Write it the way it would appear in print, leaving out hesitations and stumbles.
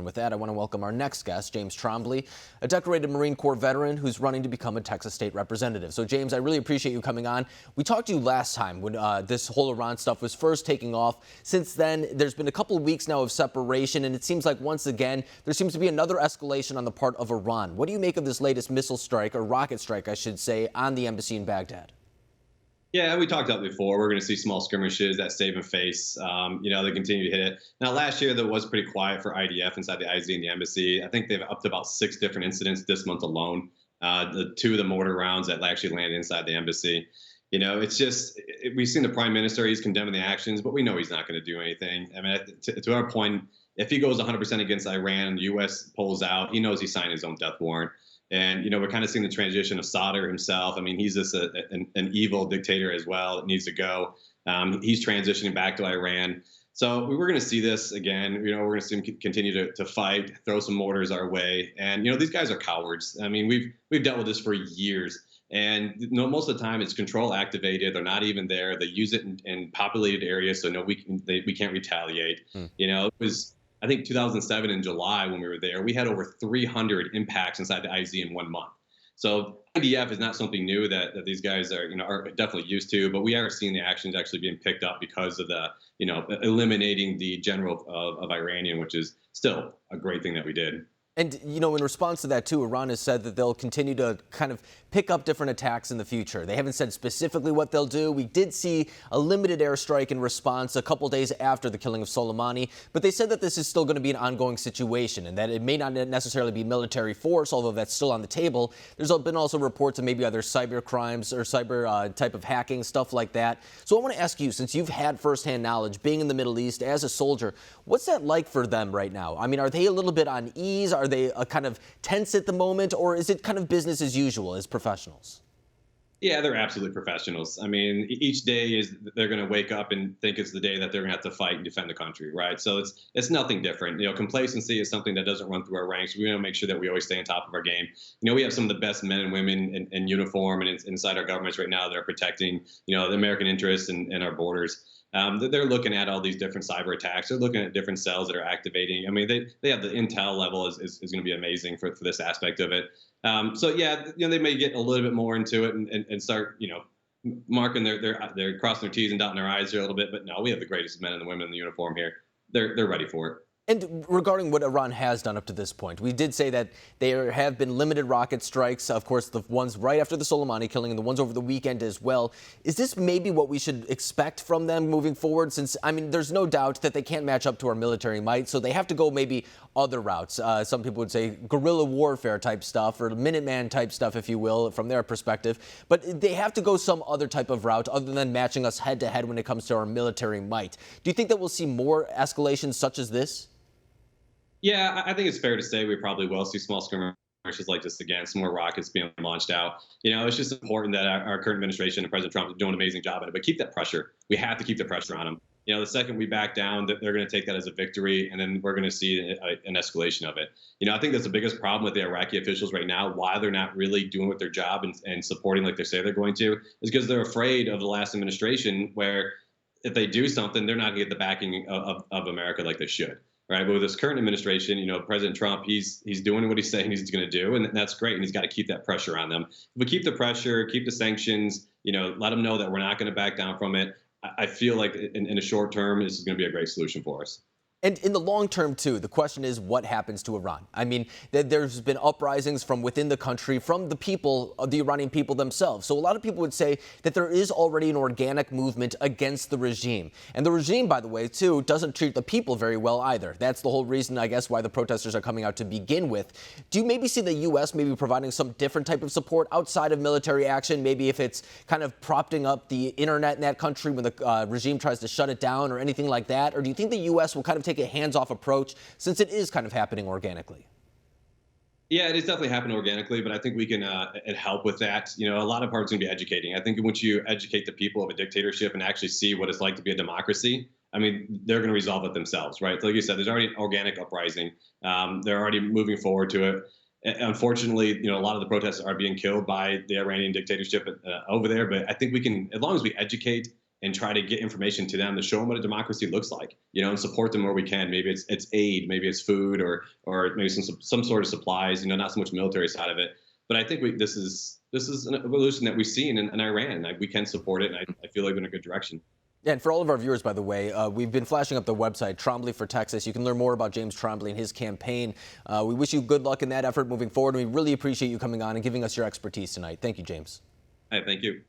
And with that, I want to welcome our next guest, James Trombley, a decorated Marine Corps veteran who's running to become a Texas state representative. So, James, I really appreciate you coming on. We talked to you last time when this whole Iran stuff was first taking off. Since then, there's been a couple of weeks now of separation, and it seems like once again, there seems to be another escalation on the part of Iran. What do you make of this latest missile strike, or rocket strike, I should say, on the embassy in Baghdad? Yeah, we talked about it before. We're going to see small skirmishes that save and face. They continue to hit it. Now, last year, that was pretty quiet for IDF inside the IZ and the embassy. I think they've up to about 6 different incidents this month alone. The 2 of the mortar rounds that actually landed inside the embassy. It's just, we've seen the prime minister, he's condemning the actions, but we know he's not going to do anything. I mean, to our point, if he goes 100% against Iran, the U.S. pulls out, he knows he's signing his own death warrant. And, we're kind of seeing the transition of Sadr himself. I mean, he's just an evil dictator as well. It needs to go. He's transitioning back to Iran. So we're going to see this again. We're going to see him continue to fight, throw some mortars our way. And, these guys are cowards. I mean, we've dealt with this for years. And most of the time it's control activated. They're not even there. They use it in populated areas. So no, we can't retaliate. It was, I think 2007 in July when we were there, we had over 300 impacts inside the IZ in 1 month. So IDF is not something new that these guys are definitely used to, but we are seeing the actions actually being picked up because of the, eliminating the general of Iranian, which is still a great thing that we did. And, in response to that, too, Iran has said that they'll continue to kind of pick up different attacks in the future. They haven't said specifically what they'll do. We did see a limited airstrike in response a couple days after the killing of Soleimani, but they said that this is still going to be an ongoing situation and that it may not necessarily be military force, although that's still on the table. There's been also reports of maybe other cyber crimes or cyber type of hacking, stuff like that. So I want to ask you, since you've had firsthand knowledge being in the Middle East as a soldier, what's that like for them right now? I mean, are they a little bit on ease? Are they kind of tense at the moment, or is it kind of business as usual as professionals? Yeah, they're absolutely professionals. I mean, each day they're going to wake up and think it's the day that they're going to have to fight and defend the country, right? So it's nothing different. Complacency is something that doesn't run through our ranks. We want to make sure that we always stay on top of our game. We have some of the best men and women in uniform and inside our governments right now that are protecting, the American interests and our borders. They're looking at all these different cyber attacks. They're looking at different cells that are activating. I mean, they have the intel level is going to be amazing for this aspect of it. So yeah, they may get a little bit more into it and start, marking they're crossing their T's and dotting their I's here a little bit. But no, we have the greatest men and the women in the uniform here. They're ready for it. And regarding what Iran has done up to this point, we did say that there have been limited rocket strikes, of course, the ones right after the Soleimani killing and the ones over the weekend as well. Is this maybe what we should expect from them moving forward? Since, I mean, there's no doubt that they can't match up to our military might, so they have to go maybe other routes. Some people would say guerrilla warfare type stuff or Minuteman type stuff, if you will, from their perspective. But they have to go some other type of route other than matching us head to head when it comes to our military might. Do you think that we'll see more escalations such as this? Yeah, I think it's fair to say we probably will see small skirmishes like this again, some more rockets being launched out. It's just important that our current administration and President Trump are doing an amazing job at it, but keep that pressure. We have to keep the pressure on them. The second we back down, they're going to take that as a victory, and then we're going to see an escalation of it. I think that's the biggest problem with the Iraqi officials right now, why they're not really doing what their job and supporting like they say they're going to, is because they're afraid of the last administration where if they do something, they're not going to get the backing of America like they should. Right, but with this current administration, President Trump, he's doing what he's saying he's going to do, and that's great. And he's got to keep that pressure on them. If we keep the pressure, keep the sanctions, let them know that we're not going to back down from it. I feel like in the short term, this is going to be a great solution for us. And in the long term, too, the question is what happens to Iran? I mean, there's been uprisings from within the country, from the people, the Iranian people themselves. So a lot of people would say that there is already an organic movement against the regime. And the regime, by the way, too, doesn't treat the people very well either. That's the whole reason, I guess, why the protesters are coming out to begin with. Do you maybe see the U.S. maybe providing some different type of support outside of military action? Maybe if it's kind of propping up the internet in that country when the regime tries to shut it down or anything like that? Or do you think the U.S. will kind of take a hands-off approach since it is kind of happening organically? Yeah, it is definitely happening organically, but I think we can help with that. A lot of part is going to be educating. I think once you educate the people of a dictatorship and actually see what it's like to be a democracy, I mean, they're going to resolve it themselves, right? So like you said, there's already an organic uprising. They're already moving forward to it. Unfortunately, a lot of the protests are being killed by the Iranian dictatorship over there. But I think we can, as long as we educate and try to get information to them to show them what a democracy looks like, and support them where we can. Maybe it's aid, maybe it's food, or maybe some sort of supplies, not so much military side of it. But I think this is an evolution that we've seen in Iran. We can support it, and I feel like we're in a good direction. Yeah, and for all of our viewers, by the way, we've been flashing up the website, Trombley for Texas. You can learn more about James Trombley and his campaign. We wish you good luck in that effort moving forward, and we really appreciate you coming on and giving us your expertise tonight. Thank you, James. Hey, thank you.